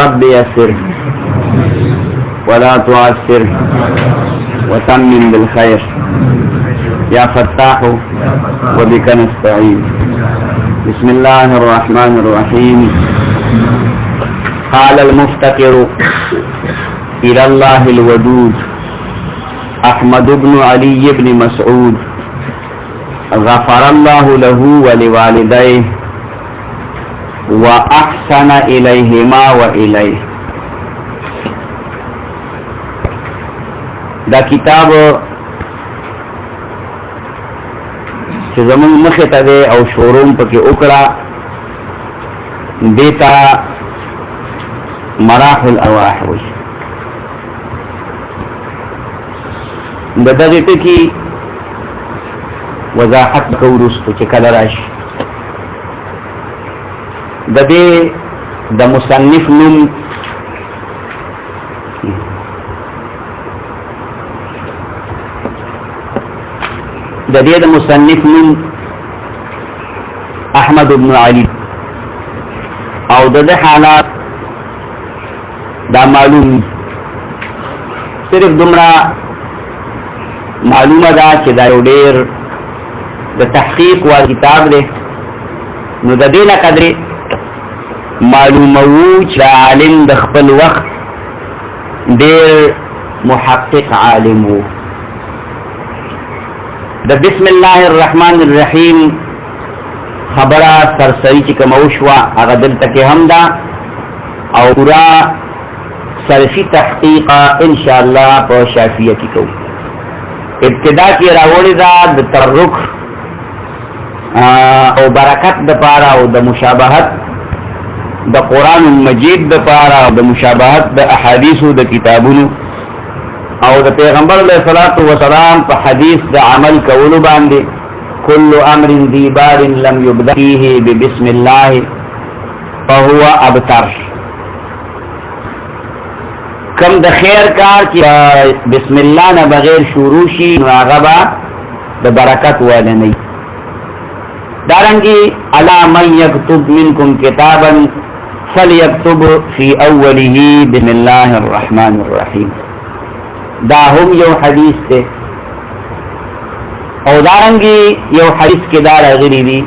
رب يسر ولا تعسر وتمم بالخير يا فتاح وبك نستعين. بسم الله الرحمن الرحيم. قال المفتقر إلى الله الودود أحمد بن علي بن مسعود غفر الله له ولوالديه وأحسن إليهما وإليه. دا کتاب چې زمون مخه ته ده او شوروم پکې وکړه دیتا مراحل الارواح وي. د دغه ټکی وضاحت کوورستو چې کله راشي د دې د مصنف نوم احمد بن علي او د حالات دا معلوم صرف دمرا معلومه دا چې دا یو ډېر د تحقیق او کتاب دی. نو د دې نه قدرې معلومه وو چې عالم د خپل وخت ډېر محقق عالم وو. د بسم الله الرحمن الرحیم خبره سرسری چې کوم وشوه هغه دلته کې هم ده او پورا صرفي تحقیق ان شاء الله په شافعیه کې کوو. ابتدا کې راوړی دا د ترک او برکت د پاره او د مشابهت د قران مجید د پاره او د مشابهت د احادیثو د کتابونو او د پیغمبر علیه الصلاۃ والسلام په حدیث د عمل کولو باندې كل امر ذي بار لم يبدأ فيه ببسم الله فهو ابتر. کم د خیر کار چې بسم الله نه بغیر شروع شي نو هغه د برکت واله نه. دارنګي الا من يكتب منكم كتابا فليكتب في اوله بسم الله الرحمن الرحيم. دا هم یو حدیث ته او دارنګي یو حدیث کې دا راغلي دي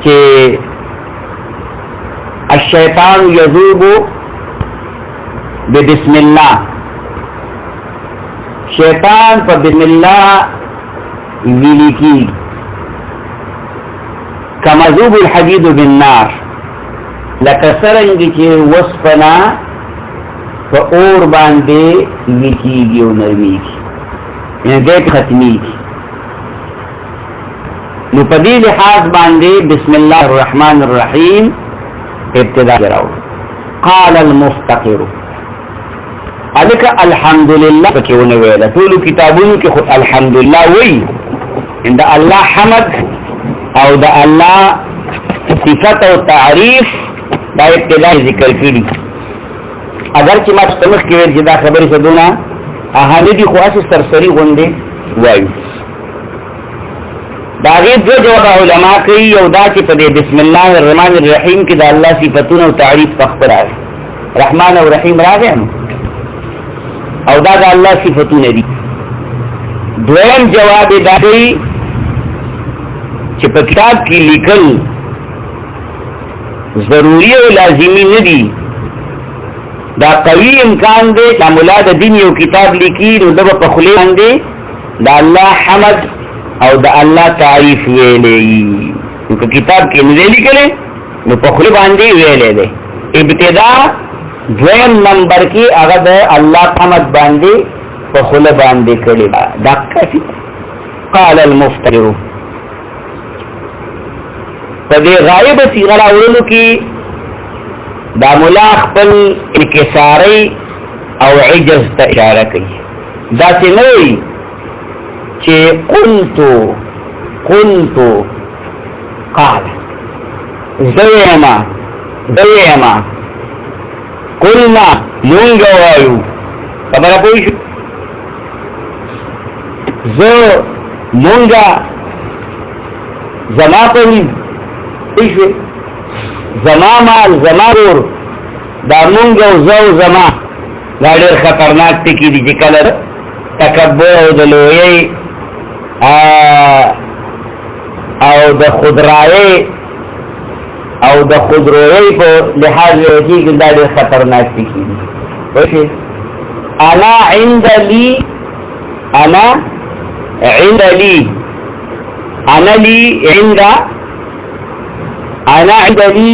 چې الشیطان یذوب بسم الله. شیطان په بسم الله ویل کی کما ذوب الحديد بالنار لکه څنګه چې وسپنا په اور باندې ویکيږي او نرميږي یعنی دې ختميږي. نو په دې لحاظ باندې بسم الله الرحمن الرحیم ابتدا راو. قال المفتقر الک الحمدلله پکېونه ویل ټول کتابونو کې خو الحمدلله وی ان الله حمد او د الله صفات او تعریف دا ابتدا ذکر کړي. اگر چې ما ستمخ کې ورته دا خبرې سدونه احادیث خو اساس سرسری غونډه وایو. دا غي دو جواب علماء کوي او دا چې په بسم الله الرحمن الرحیم کې د الله صفاتونه او تعریف تخبر راځي. رحمان او رحیم راځي او دا د الله صفاتونه دي. دویم جواب دا دی چې په کتاب کې لیکل ضروری او لازمی نه دي. دا قوی امکان دی چې مولا د دین یو کتاب لیکي نو د په خلی باندې د الله حمد او د الله تعریف ویلې. نو کتاب کې نه لیکلې نو په خلی باندې ویلې ده. ابتدا دویم نمبر کې هغه د الله حمد باندې په خلی باندې کړي دا کافي. قال المفتقر په دې غایب صيغه راوړلو کې دا مولا خپل انکساری او عجز ته اشاره کوي. دا چې نه وي چې قلت قال زویما قلنا مونږ وایو خبره پوه شو زه مونږه زما په وی شو زما مال زما ور دا مونږ او زو زما دا ډېر خطرناک ټکي دي چې کله تکبر او د لویۍ او د خودرایۍ او د خودرویۍ په لحاظ کې دا ډېر خطرناک ټکي دي. وشي انا عند لي انا عند لي انا لي عند انا عند لي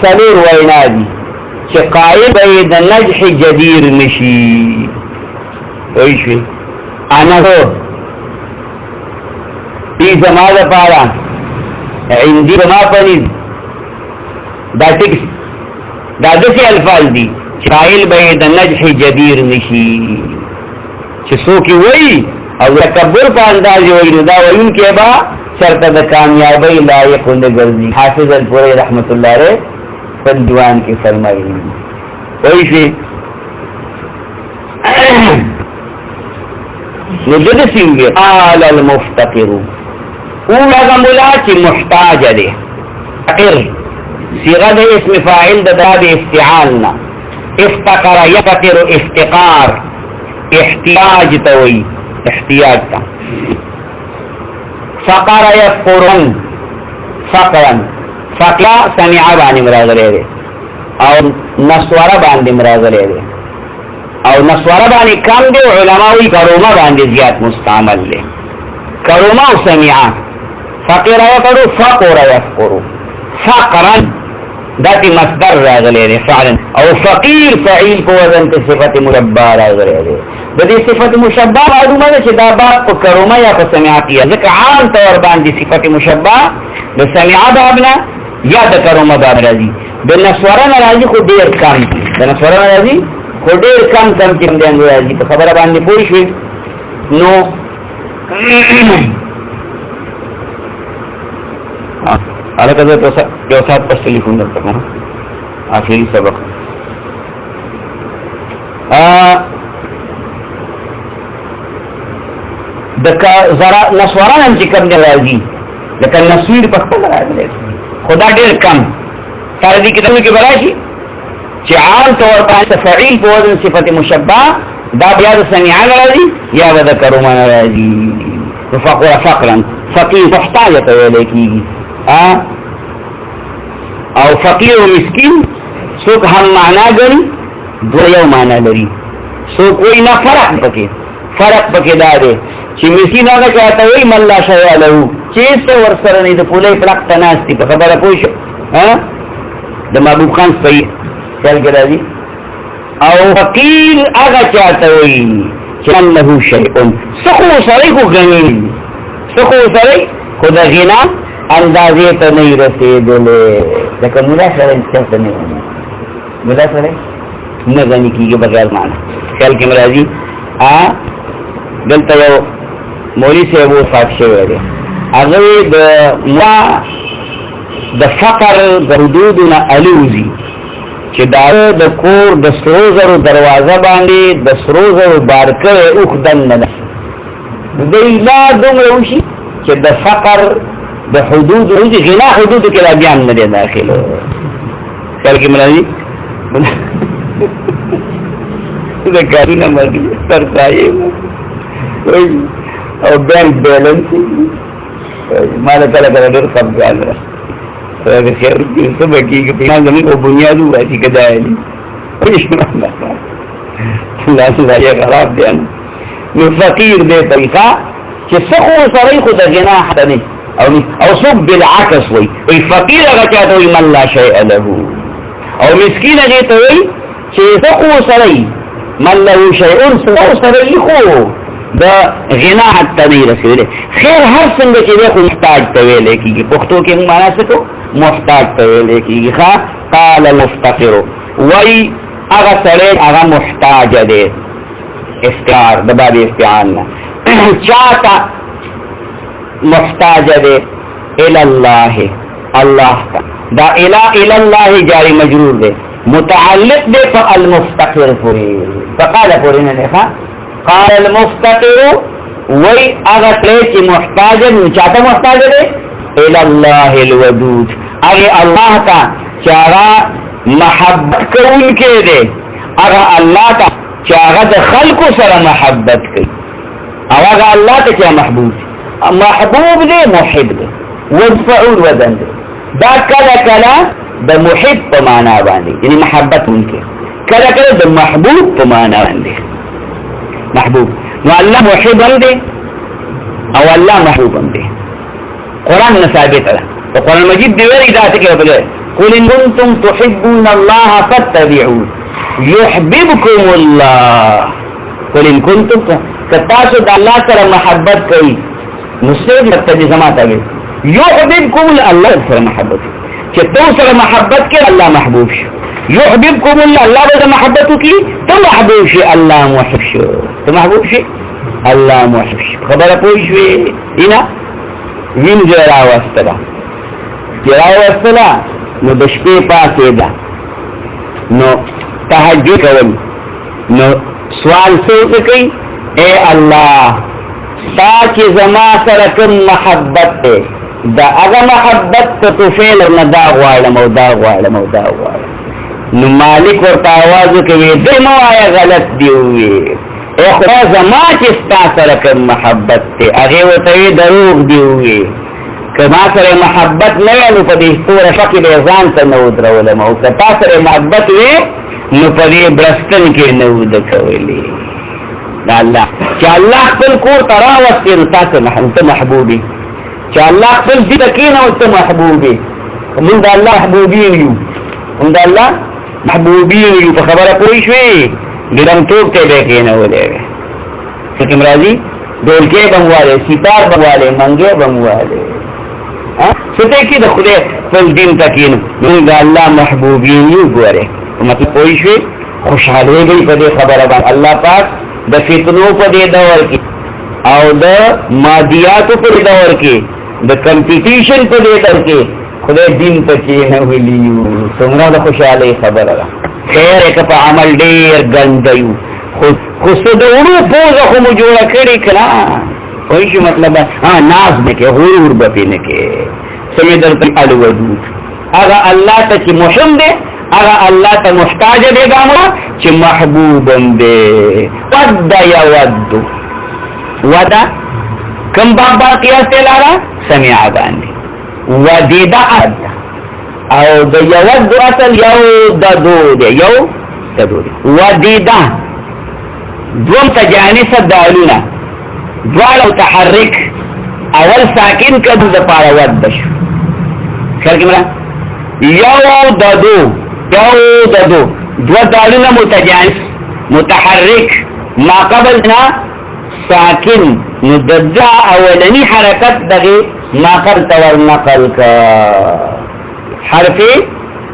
سلور وینادي چې قائل به د نجح جدیر نشي. وشي انا هو ای زما لپاره عندي ما پنځ دا ټیک دا دغه الفاظ دي قائل به د نجح جدیر نشي چې څوک وي او تکبر په انداز وي نو دا وین کې با شرط د کامیابی لایق نه ګرځي. حافظ الپوری رحمت الله علیه په دیوان کې فرمایي وایي چې نو دغه څنګه قال المفتقر او هغه مولا چې محتاج دی فقیر صيغه د اسم فاعل د باب استعان افتقر يفتقر افتقار احتیاج توي احتیاج تا فقر يفقرن فقرا فقلا سمع باندې مرادله ده او نسوره باندې مرادله ده او نسوره باندې کم دي علماوی کرومه باندې زیات مستعمل ده کرومه او سمع فقر يفقر فقر يفقر فقرا داتی مصدر راغلی دی فعلا او فقیر فعیل کو وزن ته صفت مشبہ راغلی دی د دې صفت مشبہ معلومه ده چې دا باب په کرومه یا په سمع کې ځکه عام طور باندې صفت مشبہ د سمع بابنا یا د کرومه باب راځي د نسوره راځي خو ډیر کم د نسوره راځي خو ډیر کم چې موږ راځي په خبره باندې پوه شئ. نو अलग व्यवसाय पर टेलीफोन करता हूँ आखिरी सबक जरा नस्वारा नाम चिकन के राजी लेकिन नस्वीर पक्का लगा खुदा डेर कम सारे दी किताब के बराशी आम तौर पर फईल को वजन सिफत मुशब्बा दाब याद समिआ राजी या वद करुमा राजी फقر فقرا فقير محتاج ته لیکيږي او فقیر و مسکین څوک هم معنا غني دوه یو معنا لري څوک وی نه فرق پکې دا دی چې مسکین هغه چاته وی مله شیا له چې څو ور سره نه د پولې فرق تناستي په خبره پوه شو د محبوب خان صحیح خیال کې راځي او فقیر هغه چاته وی چې له شیء سخو سره کو غني سخو سره کو د غنا اندازې ته نه رسیدلې لکه مولا سره څه نه مولا سره نه غني کیږي بغیر معنا خیال کې مرادي دلته یو مولوی صاحب وفات شوی دی هغه د فقر د حدودنا الوزي چې دا د کور د سروزرو دروازه باندې د سروزرو بارکه اوخ دن نه دی لا دومره وشي چې د فقر د حدود روزي غنا حدود کې لا بیان نه دی داخله خیال کې مرادي دا کارونه مرګ تر ځای او بینک بیلنس ما له کله کله ډېر خپګان راځي خیر دې څه بکی کې په نظم او بنیادو وایي کدا دی لا څه یې خراب دي نو فقیر دې طریقه چې څخه سره خو د غنا حد نه او څوک بالعکس وي فقیر هغه چاته وي من لا شیء له او مسکین هغه ته وي چې څخه سره من له شیء سره خو د غنا حتی نه رسیدل خیر هر څنګه چې خو محتاج ته ویل کېږي پښتو کې معنا څه کو محتاج ته ویل کېږي قال المفتقر وای هغه سره هغه محتاج دی استعار د باب استعان چاته محتاج دی الى الله الله دا الى الله جاری مجرور دی متعلق دی په المفتقر پوری فقال پوری نه ښه قال المفتقر وی اغا تلی چی محتاج نو چاہتا محتاج دے الى الله الودود اغه الله تا چاغا محبت کون کې دے اغه الله تا چاغا د خلق سره محبت کوي اغه الله ته چا محبوب دے محب دے والفعول وزن دے دا کلا کلا د محب په معنا باندې یعنی محبت انکه کلا کلا د محبوب په معنا باندې محبوب نو الله محب هم دے او الله محبوب هم دے قرآن ثابت ده قرآن مجید دی ویری ذات کې وبله قل ان كنتم تحبون الله فاتبعوا يحببكم الله قل ان كنتم کتاسو د الله سره محبت کوي مستند مقتدی سماته وي يحببكم الله سره محبت چې تو سره محبت کې الله محبوب شي يحببكم الله به محبت کی تو محبوب شي الله محب شي تو محبوب شي الله محب شي خبره پوي شوي اینا وین جرا واستلا نو د شپې پاسې ده نو تهجد کول نو سوال څه کوي اے الله تا چې زما سره کوم محبت ده دا هغه محبت ته فعل نه دا غواړم او دا غواړم او دا غواړم نو مالک ورته आवाज کوي دې مو آیا غلط دی وي اے خدا زما چې ستا سره کوم محبت ده هغه وته دروغ دی وي کما سره محبت نه نو په دې ستوره شکل ځان ته نو درولم او کتا سره محبت وي نو په دې برستن کې نو د کولې دا الله چې الله خپل کور تراوست نو تاسو محبوبي چې الله خپل دې کېنه او ته محبوبي موږ د الله محبوبي یو موږ د الله محبوبي یو په خبره پوي شوي ګرم ټوک ته دې کېنه ولې څنګه راځي دولکې بمواله سیتار بمواله منګه بمواله سته کې د خدای په دین تکین موږ الله محبوبین یو ګوره مطلب پوي شوي خوشاله دی په دې خبره باندې الله پاک د فتنو په دې دور کې او د مادیات په دې دور کې د کمپټیشن په دې دور کې خدای دین ته کې نه ویلیو څنګه د خوشاله خبره ده خیر یک په عمل ډیر ګندایو خو څه د ورو پوزه خو مو جوړ کړی کړه وایي چې مطلب ناز نه کې غرور به نه کې سمې درته الودود هغه الله ته چې مهم دی هغه الله ته محتاج دی دامو چې محبوب دی ود یود ودا کم بابا قیاس لاره سمع باندې ودیدا اد او د یود اصل یو د دو دی یو د دو ودیدا دوم تجانس دالونه دوال متحرک اول ساکن کدو د پاره ود بشو خیر کی مرا یو ددو دو دالونه متجانس متحرک ما قبل نا ساکن نو دجا اولنی حرکت دغه ما قبل تور نقل کا حرف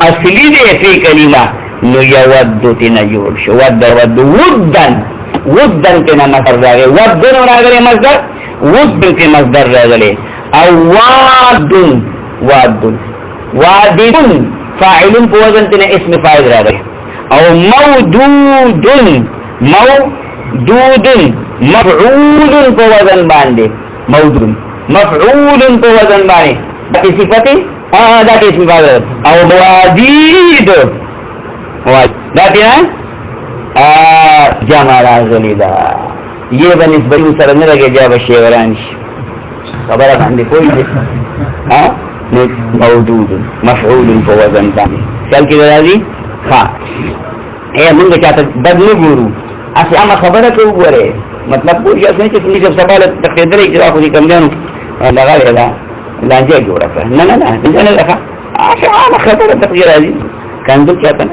اصلی دی فی کلمه نو یود تینا جوړ شو ود ودن تینا مصدر راغی ودن راغلی مصدر ودن تی مصدر راغلی او وادن فاعلون په وزن تینا اسم فاعل راغلی او مودودن مفعول په وزن باندې مفعول په وزن باندې د صفته دا اسم فاعل او موادید دا تینا جمع راغلی دا یہ بنسبت سره نه لګي جواب شیوران خبره باندې کوئی دي موجود مفعول په وزن باندې چل کې راځي ها موږ چاته بد نه ګورو اصل هغه خبره کوو غره مطلب پوښتنه څنګه چې څنګه سوال تقدیر کې راخو دي کم جانو لغاړه دا لانجه جوړه نه لکه هغه خبره تقدیر راځي کاندو چاته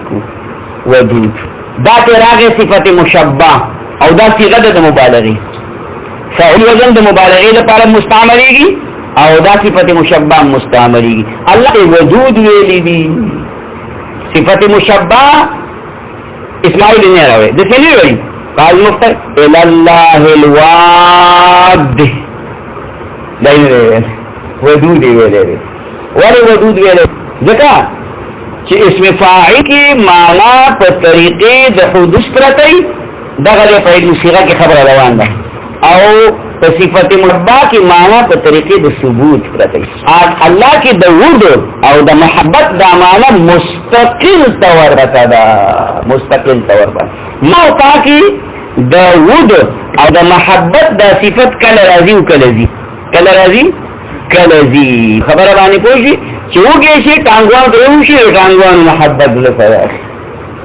ودود دا تراغه صفت مشبہ او دا صيغه د مبالغه فعل وزن د مبالغه لپاره مستعمليږي او دا صفت مشبہ مستعمليږي الله ودود ویلي دي صفت مشبہ اسماعیل نه راوي د څه ویلي قال مفتر الى الله الواد دایره ودود ویلي ولی ودود ویلي ځکه چې اسم فاعل کی معنا په طریقې د حدوث پرته دغه په صيغه کې خبره روان ده او په صفت مشبہ کی معنی په طریقې د ثبوت پرته الله کې د ود او د محبت د معنی مستقل تور راځي مستقل تور ما تاکي د ود او د محبت د صفت کله راځي او کله راځي خبره باندې پوښي چې وګورئ چې ټانګوان درو شي ټانګوان محبت له سره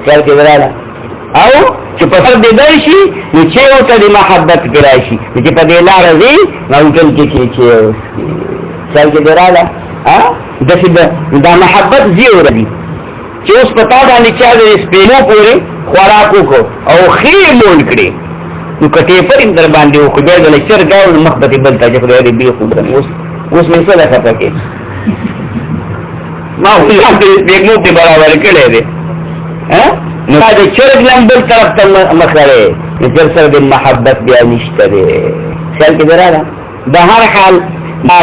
څل کې وراله او چې په سر دې دی شي نو چې او ته د محبت کې راشي چې په دې لار دی نو ټول کې چې څل کې وراله دا محبت زیو ردی چې اوس پتا باندې چا د سپینو پورې خوراکو کو او خیمون کړي نو کته پر در باندې او خدای د لچر گاو مخبت بل ته چې خدای دې بي خو اوس مې څه لکه پکې ما ولې دې موږ دې برابر کړي دي نو دا چرګ لمبل طرف ته مخره چې سره د محبت بیا نشته دي خیال کې دراله د هر حال ما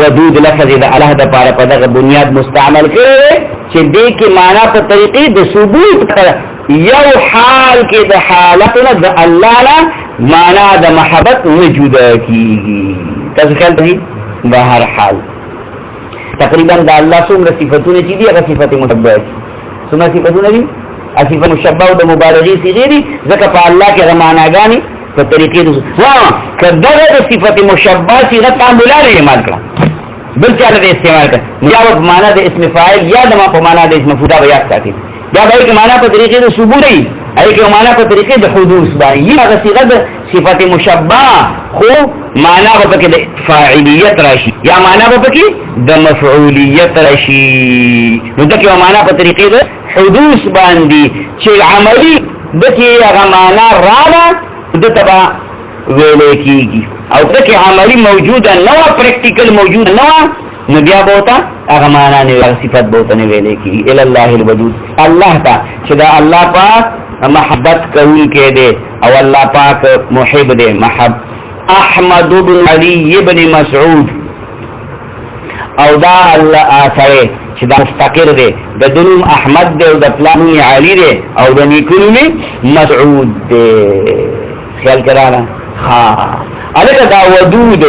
ودود لفظ د الله د پاره په دغه بنیاد مستعمل کړي چې دې کې معنا په طریقې د ثبوت یو حال کې د حالتونو د الله لا معنا د محبت وجوده کیږي تاسو خیال دی په هر حال تقریبا د الله څومره صفاتونه چې دي هغه صفات مشبہ څومره صفاتونه دي صفات مشبہ او د مبالغه صيغه دي ځکه په الله کې غماناګانی په طریقې د کله د صفات مشبہ صيغه تعاملات استعمال کړه بل چا د استعمال کړه یا په معنا د اسم فاعل یا د په معنا د اسم مفعول بیا ساتي یا به کې معنا په طریقې د ثبوت دی اې کې معنا په طریقې د حدوث باندې یا د صيغه د صفات مشبہ خو معنا په کې د فاعلیت راشي یا معنا په کې د مفعولیت راشي نو دا کې معنا په طریقې د حدوث باندې چې عملی د کې هغه معنا راځي د تبع ویل کېږي او د کې عملی موجوده نو پریکټیکل موجود نو نو بیا بوتا هغه معنا نه صفات بوته نه ویل کېږي ال الله الودود الله تا چې دا الله پاک محبت کوي کې دي او الله پاک محب دي محب احمد بن علي بن مسعود او دا الله اثره چې دا مستقر دی د دنوم احمد دی او د پلان علي دی او د نیکونو مسعود دی خیال کړه ها الکه دا ودود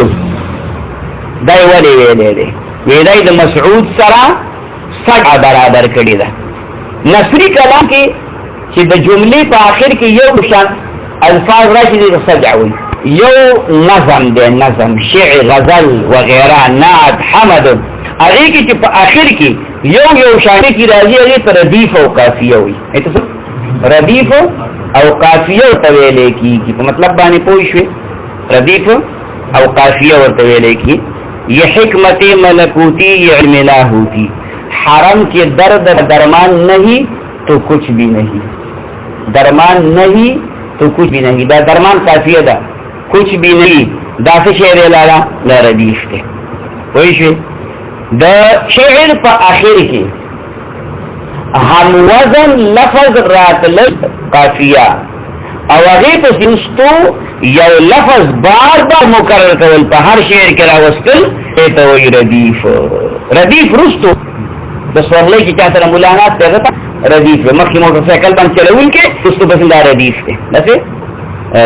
دای ولی ویلې دی ویلای د مسعود سره سګ برابر کړی دا نصری کلام کې چې د جملې په اخر کې یو شان الفاظ راشي د سجعوي یو نظم دی نظم شعر غزل وغیرہ نعت حمد هغه کې چې په اخر کې یو شان کې راځي هغه پر ردیف او قافیه وي ایته ردیف او قافیه ته ویل کېږي په مطلب باندې پوه شئ ردیف او قافیه ورته ویل کېږي یہ حکمت ملکوتی یہ علم لاہوتی حرم کے درد درمان نہیں تو کچھ بھی نہیں درمان نہیں تو کچھ بھی نہیں دا درمان قافیه دا کچھ بھی نہیں دا سے شعر لالا لا ردیف تے کوئی شعر دا شعر پا آخر کی ہم وزن لفظ رات لفظ قافیه او اغیب سنستو یو لفظ بار بار مکرر کول په هر شعر کې راوستل ته وی ردیف رستو د سوړلې کې چا سره مولانات دغه ردیف مخکې موټر سایکل باندې چلول کې رستو بس دا ردیف دی دغه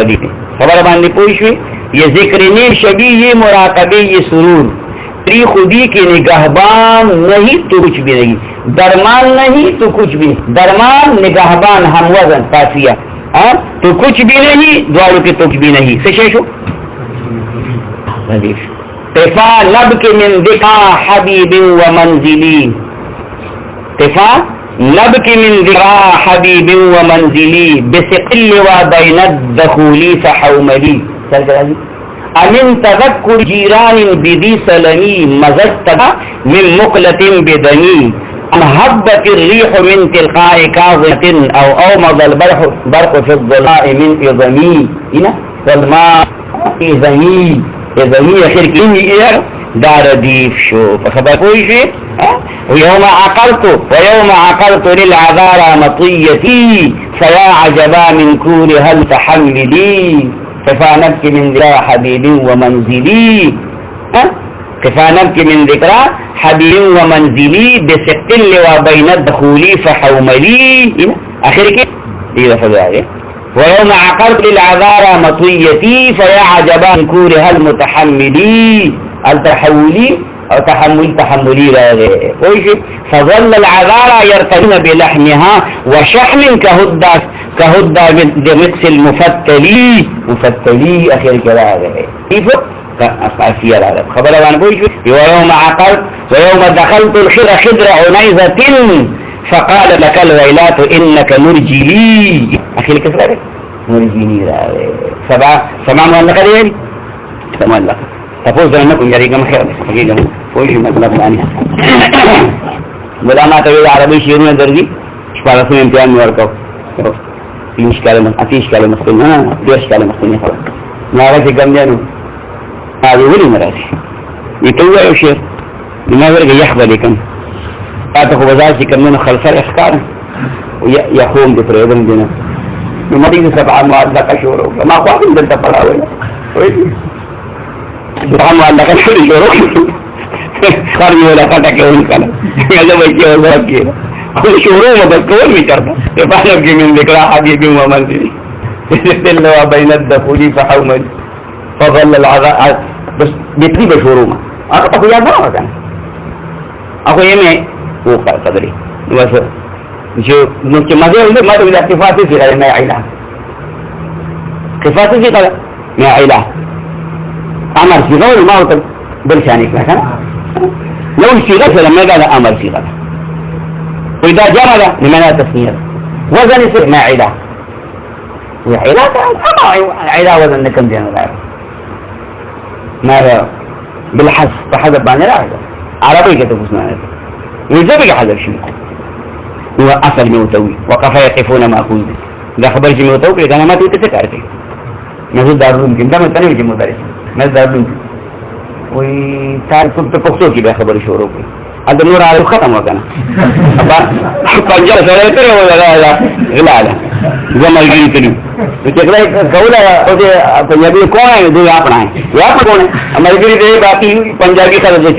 ردیف خبر باندې پوه شئ یہ ذکر نیم شبیه یہ مراقبه یہ سرور تری خودی کے نگہبان نہیں تو کچھ بھی نہیں درمان نہیں تو کچھ بھی درمان نگہبان ہم وزن قافیہ تو کچھ بھی نہیں دوارو کے تو کچھ بھی نہیں سشیشو ردیف طفا لب کے من دقا حبیب و منزلی طفا لب کے من دقا حبیب و منزلی بسقل و بین الدخولی فحوملی امن تذکر جیران بدی سلمی مزجتها من مقلة بدنی انحبت الريح من تلقاء كاظمة او اومض البرق في الظلاء من اظمي هنا والماء اظمي اظمي اخر كلمة ايه دا رديف شو فخبر کوئی شيء ويوم عقلت للعذارى مطيتي فيا عجبا من كون هل تحملي كفى نبكي من ذكرى حبيب ومنزلي كفى نبكي من ذكرى حبيب ومنزلي بسقل وبين الدخول فحوملي اخر كده دي لفظ ايه ويوم عقرت العذار مطويتي فيا عجبا من كورها المتحملي التحولي او تحملي راغي فظل العذار يرتدون بلحمها وشحم كهدى بمكس المفتلي اخر كلام كيف فيها العذاب خبر عن ويوم عقرت ويوم دخلت الخير خضر عنيزة فقال لك الويلات انك مرجلي اخي لك اسرائيل مرجلي سمع مؤلقة دي مؤلقة تفوز انكم جريقا خير حقيقة ويش مطلب عنها ملامات عربي شيرون درجي شبالة امتحان موركو تيش كالة مستنى ديش كالة مستنى خلاص ما غسي كم جانو هذا ولي مراسي يتوى يشير لماذا رجع يحظى لكم تاخذ بزاسي كمنا خلفه احكار ويخوم بفريدن دينا المريض سبعة معلقة شهور ما قاعد من الدفع ولا سبعة معلقة شهور خارج ولا فتك يوم كلا هذا بيجي ولا كذا كل شهور ما بتكون ميشرنا تبارك من ذكر حبيبي ومنزلي الله بين الدخول فحومل فظل العذاب بس بيتني بشهورما أخو يا ما كان أخو يمي वो कदरी बस जो मुझे मजे हुए मत हुआ किफाती से करे मैं आइला किफाती से करे मैं आइला अमर सीधा और माँ तक बरसाने का है لو सीधा से मैं قال अमर सीधा وإذا جرى لمن تسمية وزن يصير ما عيلا وعيلا عيلا وزن كم دين العرب ماذا بالحذف فحذف عن العرب عربي كتب اسمه ويزبق حذف شيء هو أصل موتوي وقف يقفون مأخوذ إذا خبرت موتوي إذا ما توتك عارفين نزل دار ممكن ده من تاني مدرس نزل دار ممكن وتعرف تفكسوكي بخبر شوروكي هذا النور على الختم وكنا पंजा सरे करे वो लगा हिला जमा गिरी तनी देखला कौला ओदे पंजाबी कौन है दो अपना है यहाँ पर कौन है हमारी गिरी दे बाकी पंजाबी का दे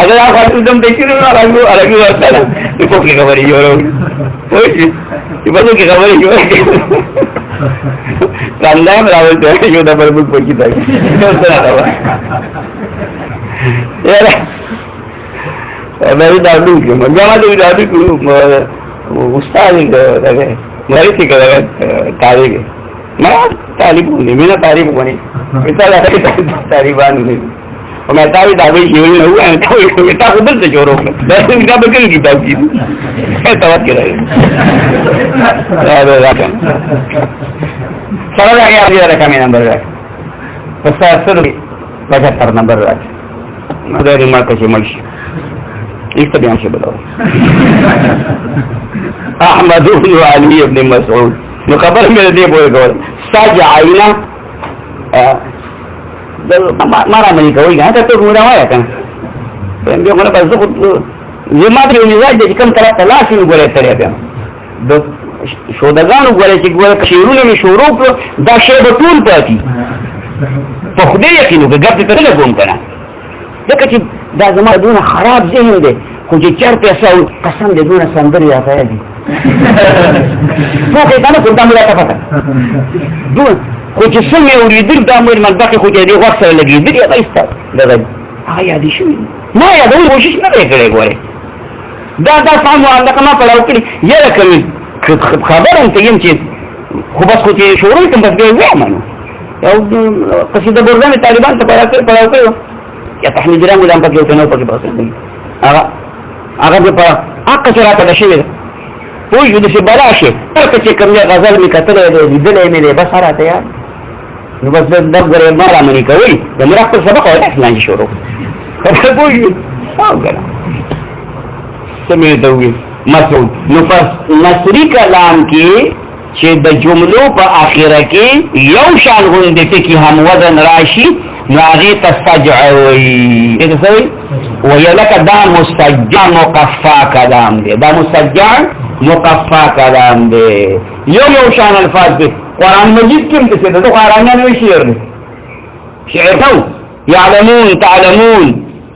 अगर आप एकदम देखिए ना अलग ही होता है इसको की खबर ही हो रही ये बात की खबर ही हो कंधा में रावल तो ये डबल बुक पहुंची था तो सुना था यार मैं दादू के मंजामा तो दादू को उस्ताद के लगे मेरी थी के लगे तारीख मैं तारीफ नहीं मेरा तारीफ बनी इतना लगा तारीफान नहीं और मैं तारीफ दावे जीवन में हुआ है तो इतना उधर से जोरों में 10 दिन का बकरी की बात की है तवात के रहे सारा लगे आप ये रखा मेरा नंबर है तो 75 नंबर है मगर रिमार्क के मल्श इस तरह से बताओ अहमद बन अली इब्न मसऊद जो खबर मेरे दे बोले गौर सजाइना मारा मनी कोई गया तो पूरा हुआ था जो मैंने बस ये मात्र निजाज जे कम तरह तलाश में बोले तेरे पे दो शोधगान बोले कि वो शेरू ने शोरों को दाशे बतूल पाती तो खुदे यकीन हो गया गप तेरे घूम करा देखो कि دا زما دونه خراب ذهن دی خو چې چرته اساو قسم دې دونه سندري راته دي ټوکې کنه کوم تاسو راته پته دونه خو چې څنګه ورېدل دا مې منطقه خو دې وخت سره لګېدل یا ایسته دا آیا دې شو ما یا دا کوشش نه کړې ګوره دا فهمو عندك ما پړاو کړی یره کوي خبر انت یم چې خو بس خو چې شروع کوم بس دې وامنو او قصیده ګورګان طالبان ته پړاو کړو या तहनी जरा गुलाम का क्यों ना पके पास नहीं आगा के पर आका चला का दशे वो युद्ध से बड़ा है पर के कम या गजल में कतल है दिल है मेरे बस आ रहा था यार बस दब गरे मारा मनी कोई तो मेरा तो सबक है ना शुरू खबर कोई हो गया समय दोगे मसूद नफस नसरी कलाम की چې د جملو په اخره کې یو شان غونډه کې هم وزن راشي ناغي تستجعوي ايه تسوي ويلك دا مستجع مقفى كلام دي دا مستجع مقفى كلام دي يوم شان الفاظ دي قرآن مجيد كم تسيده ده قرآن نوي شعر دي شعر تو يعلمون تعلمون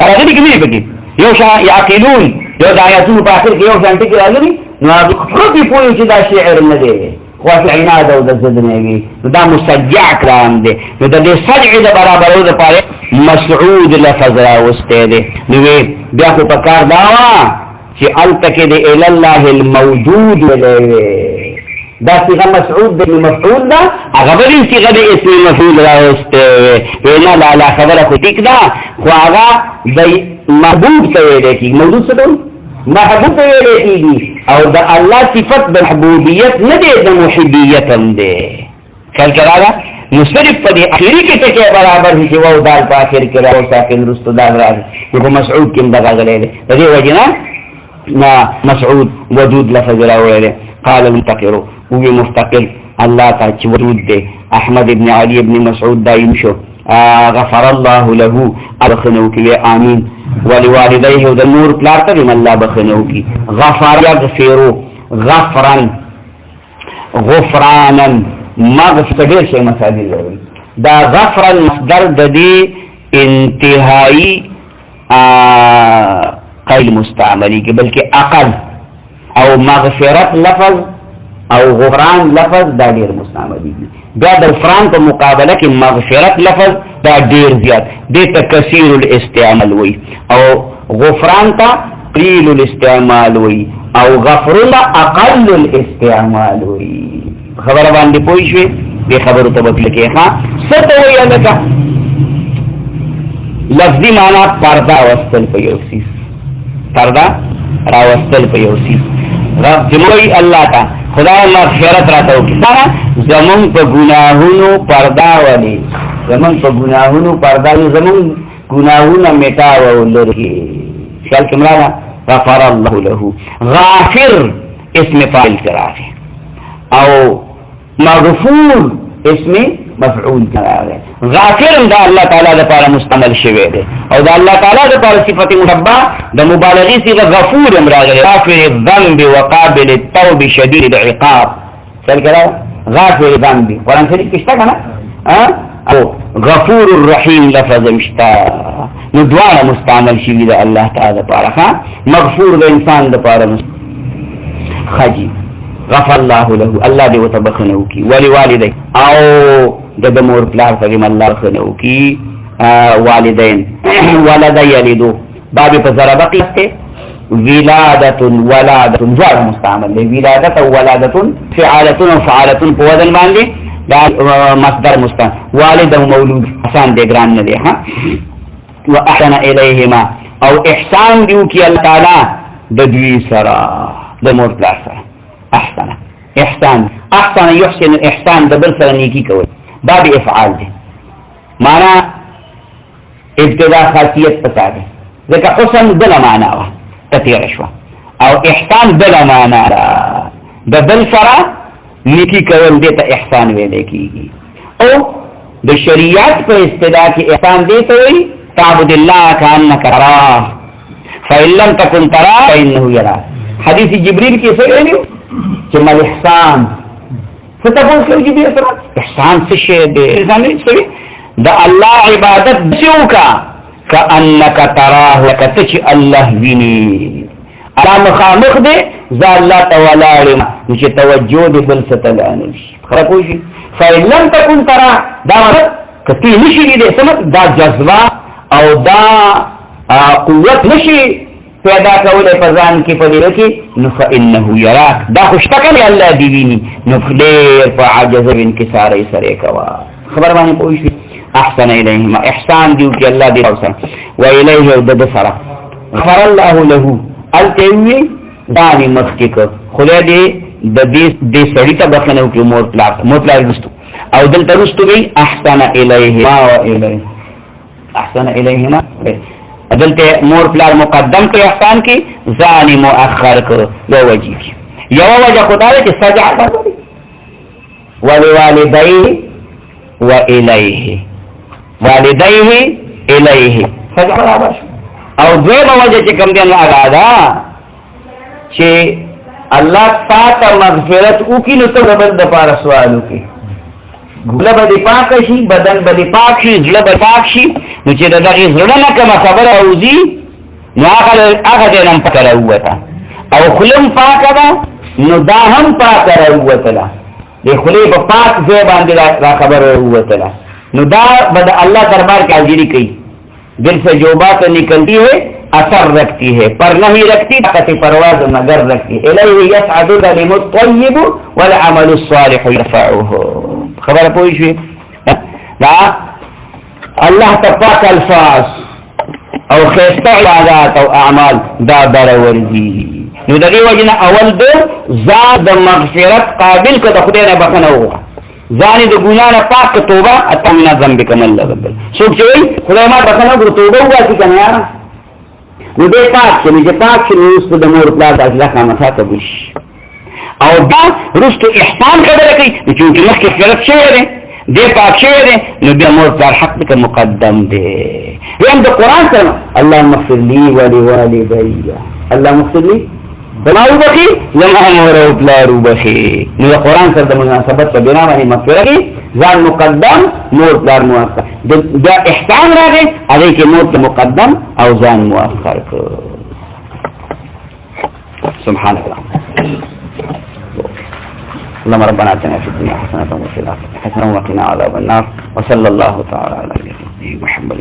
ارغدي كمية بكي يو شان يعقلون يو دا آياتون باخر كي يو شان تكي راجري نو خپل پوه چې دا شعر نه دی خو عناد او د زدنوي دا مسجع کلام دی نو د دې سجع د برابرو د پاره مسعود لفظ راوسته دی نو بیا خو پکار دا وا چې التکه د الی الله الموجود ولې دا صيغه مسعود د مفعول دا هغه بل صيغه د اسم مفعول راوسته وینا لا خبره خو ټیک ده خو هغه د محبوب ته ویل کی موجود څه دی محبوب ته ویل کیږي او د الله صفت د محبوبیت نه دی د محبیت هم دی خیال کړه نو صرف په دې اخیری کې ټکی برابر شي او دال په اخر کې راو ساکن رستو دال راځي یو مسعود کې دغه غلې دی د دې وجنه ما مسعود ودود لفظ راوړل قال المفتقر هو مفتقر الله تعالی ودود دی احمد ابن علي ابن مسعود دایم شو غفر الله له ابخنو کې امين ولوالديه د نور پلار ته الله بخنو کی غفر یغفرو غفرانا مغفر ډیر شي مسائل لري دا غفرا مصدر د دې انتهایی قیل مستعملی کې بلکې اقل او مغفرت لفظ او غفران لفظ دا ډیر مستعملی دي دا د غفران په مقابله کې مغفرت لفظ دا ډیر زیات دې ته کثیر الاستعمال وي او غفران ته قلیل الاستعمال وي او غفران اقل الاستعمال وي خبره باندې پوه شئ دې خبرو ته وکړه کې ها څه وایي لکه لفظي معنا پردا واستل په یو سیس پردا راوستل په یو سیس رب جمعي الله تا خدای مغفرت راته وکړه زمون په ګناهونو پردا ولي زمون په ګناهونو پردا زمون ګناهونه میټاو لري خیال کمرا غفر الله له غافر اسم فاعل کراغه او مغفور اسم مفعول کراغه غافر دا الله تعالی لپاره مستعمل شوی دی او دا الله تعالی لپاره صفت مشبہ د مبالغه صيغه غفور امراغه غافر الذنب وقابل التوب شديد العقاب څنګه کرا غافر الذنب قرآن شریف کې شته کنه او غفور الرحیم لفظ مشتا نو دواړه مستعمل شوی دی الله تعالی لپاره مغفور د انسان لپاره خاجي غفر الله له الله دې وتبخنو کی ولی والدی او د مور پلار ته الله خنو کی والدین ولد یلدو باب په ضربه کې ولادت ولادت ځای مستعمل دی ولادت او ولادت فعاله او فعاله په وزن باندې دا مصدر مستعمل والد او مولود آسان دی ګران نه دی ها واحسن الیهما او احسان دیو کی الله تعالی د دوی سره د مور پلار سره احسان يحسن الاحسان د بل سره نیکی کول باب افعال دی معنا ابتدا خاصیت پتا دی ځکه حسن بل معنا وا تطیر شو او احسان بل معنا د بل سره نیکی کول دی ته احسان ویل کیږي او د شریعت په اصطلاح کې احسان دی ته وي تعبد الله كأنك تراه فإن لم تكن تراه فإنه يراك حدیث جبريل کې څه ویلو چې مل احسان فتقول كيف جبريل احسان څه شی دی احسان څه د الله عبادت دیوکا كأنك تراه لکه چې الله ویني الا مخامخ دی ذا الله تعالی چې توجه دې بل ستلانه خرابوي فإن لم تكن تراه دا کتی نشي دې سم دا جذبه او دا قوت نشي پیدا کوله په ځان کې پدې کې نو فإنه يراك دا خوشتکل الله دی ویني نو فلیر په عجز او انکسار یې سره کوا خبر باندې پوښي احسن الیهما احسان دیو کې الله دی اوسه و الیه د سره غفر الله له التوی دانی مخکې خدای دې د دې سړی ته بخنه وکړي مطلق رستو او دلته رستو وی احسن الیهما و الیه احسن الیهما دلته مور پلار مقدم په احسان کې ځان مؤخر کړ یو وجه یو وجه خدای چې سجع کوي ولوالديه والیه والديه الیه سجع برابر او دویمه وجه چې کوم دی هغه دا چې الله تعالی مغفرت وکړي نو ته بل د پاره سوال وکړي ګله به پاک شي بدن به پاک شي زړه به پاک شي نو چې دغه زړه نه کوم خبره اوزي نو هغه دې نن پکړه وته او خلم پاک ده نو دا هم پاک راووتله د خولې په پاک ځای باندې دا خبر راووتله نو دا به د الله دربار کې حاضري کوي دل سے جو بات نکلتی ہے اثر رکھتی ہے پر نہیں رکھتی طاقت پرواز مگر رکھتی الیہ یصعد الکلم الطیب والعمل الصالح یرفعه خبر پوه شئ دا الله تپاک الفاظ او خیسته عبادات او اعمال دا درورځي نو د دې وجنه اول د ذات د مغفرت قابل که د خدای نه بخنه وغواړه ځان د ګناه نه پاک توبه اتمنا ذنبک من الله رب څوک چې خدای ما بخنه وغواړي توبه وکړي کنه یار نو دې پاک چې پاک چې نو د مور پلا د الله خامخا قبول شي او دا رستو احسان خبره کوي چې مخکې فرض شوی دی دې پاک شوی دی نو بیا مور پر حق ته مقدم دی یم د قران سره اللهم اغفر لي ولوالدي اللهم اغفر لي بناو بخي زما مور او پلارو بخي نو د قران سره د مناسبت په بنا باندې مغفرت ځان مقدم مور پلار مؤخر دا احسان راغی هغه کې مور مقدم او ځان مؤخر سبحان الله اللهم ربنا اتنا في الدنيا حسنة وفي الآخرة حسنة وقنا عذاب النار وصلى الله تعالى على نبينا محمد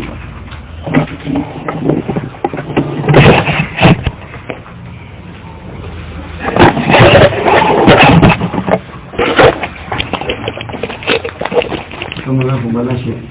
Kamu lah pembalas ya.